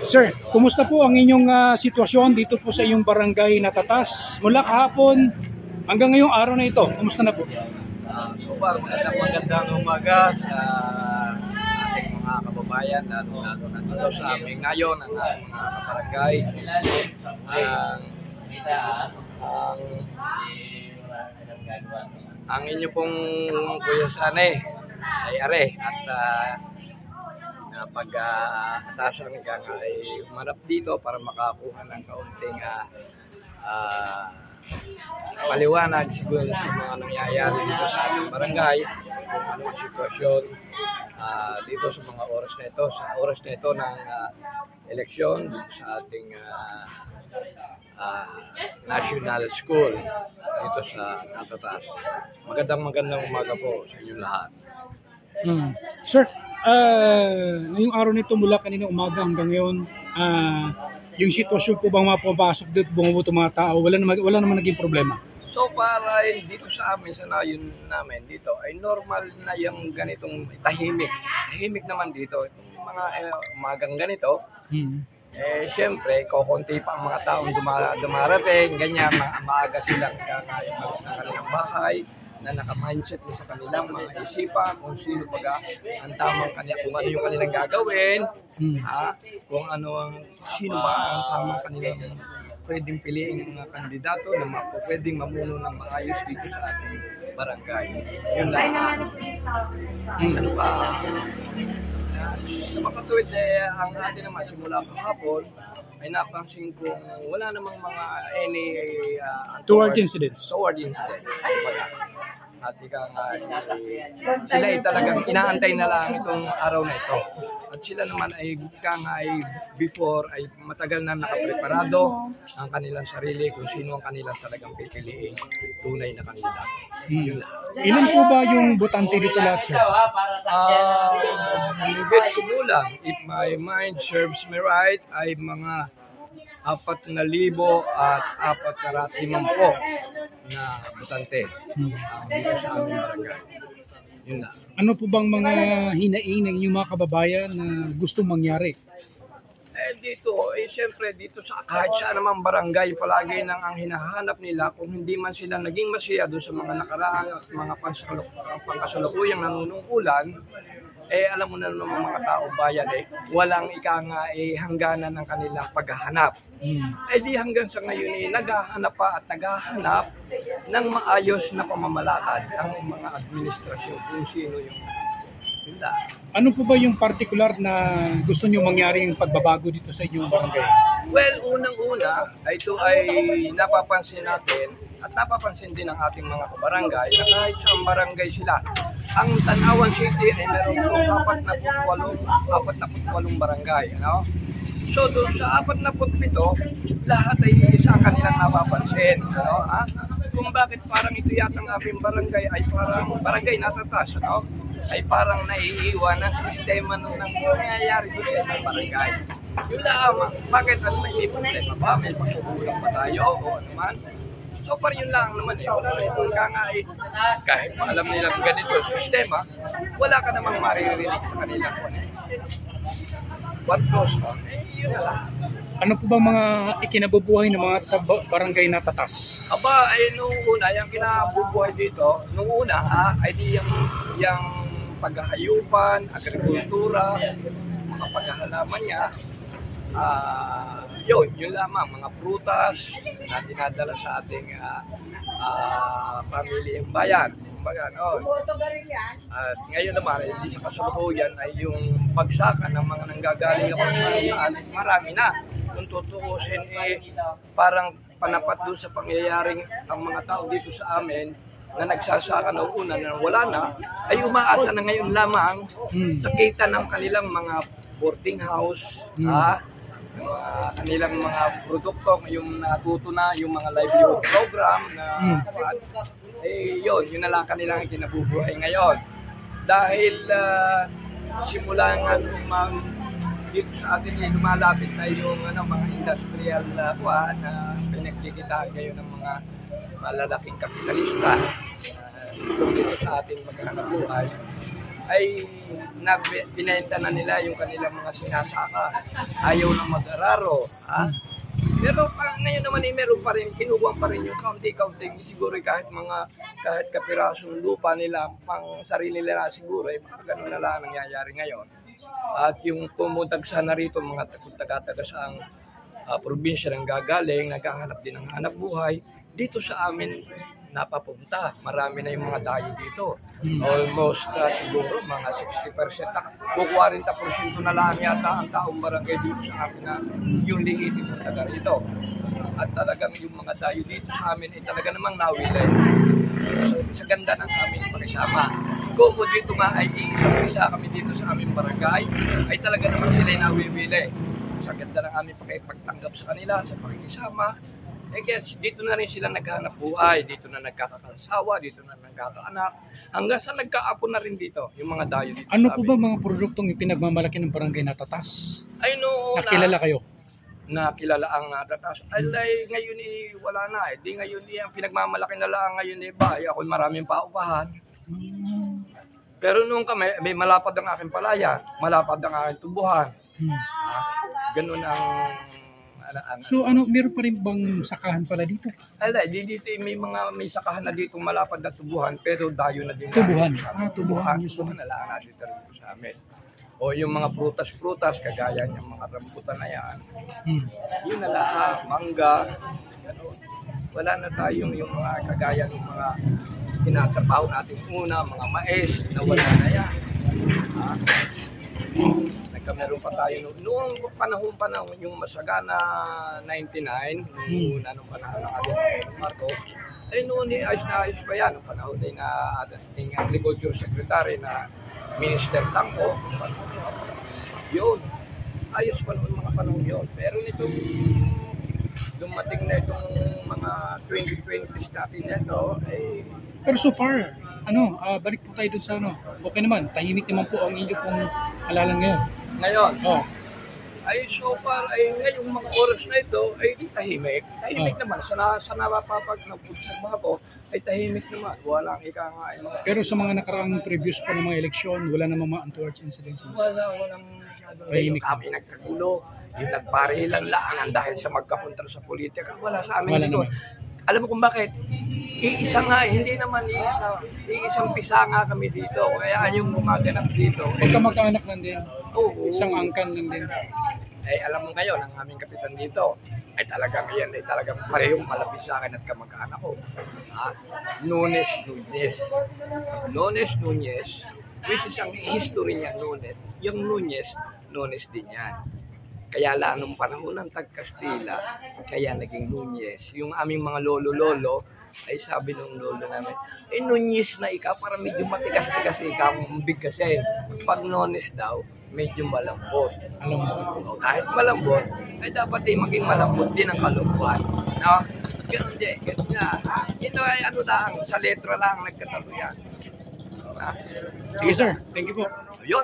Sir, kumusta po ang inyong sitwasyon dito po sa iyong barangay Natatas? Mula kahapon hanggang ngayong araw na ito, kumusta na po? So far, magandang umaga sa ating mga kababayan at lalo na dito sa aming ngayon, ang mga kabarangay. Ang inyo pong Kuya Sane ay are at pag-atasan nga ay umarap dito para makakuha ng kaunting paliwanag siguro sa mga nangyayari dito sa ating barangay, kung anong sitwasyon dito sa mga oras na ito ng eleksyon sa ating national school dito sa Natatas. Magandang umaga po sa inyong lahat. Sir, ngayong araw nito mula kanina umaga hanggang ngayon, yung sitwasyon po bang mapapasok dito, bumubuto mga tao, wala naman naging problema? So para dito sa amin, sa nayon namin dito, ay normal na yung ganitong tahimik. Tahimik naman dito. Itong mga umagang ganito, siyempre, kukunti pa ang mga taong dumarating, ganyan, maaga silang kakain ng kanilang bahay, na naka-mindset sa kanilang mga isipan kung sino baga ang tamang kung ano yung kanilang gagawin, kung ano sino ba ang tamang kanilang pwedeng piliin ng mga kandidato na pwedeng mamuno ng maayos dito sa ating barangay. Yun lang. Ano pa? Sa makatuwid, ang atin naman simula kahapon ay napansin kong wala namang mga toward incidents. At ika nga, sila ay talagang inaantay na lang itong araw na ito. At sila naman ay before ay matagal na nakapreparado ang kanilang sarili kung sino ang kanilang talagang pipiliin tunay na kandidato. Ilan po ba yung botante dito lahat, sir? Higit kumulang, if my mind serves me right, ay mga 4,000 at 450 na botante dito sa aming barangay. Yun lang. Ano po bang mga hinaing ng inyong mga kababayan na gustong mangyari? Siyempre dito sa kahit saan naman barangay, palagi nang ang hinahanap nila kung hindi man sila naging masaya doon sa mga nakaraang at mga pangkasalukuyang nanunungkulan, alam mo na naman mga tao bayan, walang hangganan ng kanilang paghahanap. Di hanggang sa ngayon naghahanap pa at naghahanap ng maayos na pamamalakad ang mga administrasyon kung sino yung hindi. Ano po ba yung particular na gusto niyo mangyaring pagbabago dito sa inyong barangay? Well, unang-una, ito ay napapansin natin at napapansin din ng ating mga kabarangay na kahit sa barangay sila, ang Tanawan City ay meron po 48 barangay. Ano? So doon sa 47, lahat ay isa ang kanilang napapansin. Ano? Kung bakit parang ito yata ang aming barangay ay parang barangay Natatas, ano? Ay parang naiiwan ang sistema nung nangyayari doon sa isang barangay. Yun lang, bakit may problema ba? May pagkukulang pa tayo o ano man? So parang yun lang naman wala naman kahit alam nilang ganito ang sistema, wala ka namang maririnig sa kanilang what goes on. Yun lang. Ano po ba mga ikinabubuhay ng mga barangay Natatas? Nung una, yung kinabubuhay dito, nung una ay yung paghahayupan, agrikultura, mga paghahalaman niya, yun lamang, mga prutas na dinadala sa ating pamilyang bayan. At ngayon naman, sa kasalukuyan ay yung pagsaka ng mga nanggagaling ako sa atin, marami na. Kung tutuusin, parang panapat doon sa pangyayaring ang mga tao dito sa amin na nagsasaka noong una na wala na, ay umaasa na ngayon lamang sa kita ng kanilang mga boarding house, kanilang mga produkto, yung natuto na, yung mga livelihood program na yun na lang kanilang kinabubuhay ngayon. Dahil simula nga dito sa atin lumalapit na yung mga industrial na pinagkikitaan ngayon ng mga malalaking kapitalista dito sa ating maghanap buhay. ay pinenta na nila yung kanilang mga sinasaka. Ayaw na mag-araro. Ha? Pero ngayon naman meron pa rin, kinukuha pa rin yung kaunti-kaunti. Siguro kahit kapirasong lupa nila, pang sarili nila siguro, ganun na lang nangyayari ngayon. At yung pumutagsa na rito, mga taga-taga sa probinsya ng gagaling, naghahanap din ng hanap buhay, dito sa amin napapunta. Marami na yung mga dayo dito. Almost siguro mga 60% na. 40% na lang yata ang taong barangay dito sa amin na yung lihitin ng taga rito. At talagang yung mga dayo dito sa amin ay talaga namang nawilay. Sa ganda ng aming pakisama. Kung dito nga ay isa kami dito sa aming barangay, ay talaga naman sila nawiwilay. Sa ganda ng aming pagtanggap sa kanila, sa pakikisama. Dito na rin sila naghahanap buhay, dito na nagkakasawa, dito na nagkakaanak, hanggang sa nagkaapo na rin dito, yung mga dayo dito. Ano po ba mga produktong ipinagmamalaki ng barangay Natatas? Ay no, nakilala kayo? Nakilala ang Natatas. Ay ngayon wala na eh. Di ngayon ang pinagmamalaki na lang ngayon bahay. Ako maraming paupahan. Pero nung kami, may malapad ang aking palaya, malapad ang aking tubuhan. Ganun ang So meron pa rin bang sakahan pala dito? Dito may sakahan na dito malapad na tubuhan pero dayo na din. Tubuhan? Tubuhan na lang natin dito sa amin. O yung mga prutas-prutas, kagaya ng mga rambutan na yan. Yun na lang, mangga. Wala na tayong yung mga kagaya ng mga tinatapaw natin una, mga mais, na wala na yan. Meron pa tayo noong panahon yung masagana 99 nung panahon ng ating Marcos ay noon ayos na ayos pa yan noong panahon din na ating Agriculture Secretary na Minister Tangko yun ayos pa noon mga panahon yun pero nitong dumating na itong mga 2020s natin nito ay pero so far balik po tayo dun sa okay naman tahimik naman po ang inyo pong halalan ngayon, ay so far, ay ngayong mga oras na ito, ay tahimik. Tahimik naman. Sa napapag-nagpagsabahan ko, ay tahimik naman. Walang ika-ngain. Pero sa mga nakaraang previous pa ng mga eleksyon, wala namang mga untoward incidents? Walang masyadong tahimik. Kami nagkagulo, yung nagparilan lang dahil sa magkapunta sa politika. Wala sa amin dito. Alam mo kung bakit? Iisa nga, hindi naman iisang pisa nga kami dito. Kaya yung gumaganap dito. Magkamag-anak lang din? Oo. Isang angkan lang din? Alam mo ngayon, ang aming kapitan dito, ay talagang yan, ay talagang parehong malapit sa akin at kamag-anak ko. Nunes Nunez. Nunes Nunez, which is ang history niya, Nunes. Yung Nunes din yan. Kaya lang nung panahon ng Tag-Kastila, kaya naging Nunez. Yung aming mga lolo-lolo, ay sabi nung lolo namin, Nunez na ikaw, para medyo matigas-tigas ikaw, mabig kasi. Pag Nunes daw, medyo malambot. O, kahit malambot, ay dapat maging malambot din ang kalumpuan. No? Ganun din, ganun na. Ito ay lang, sa letra lang nagkatalo yan. Sige sir, thank you po. Yun.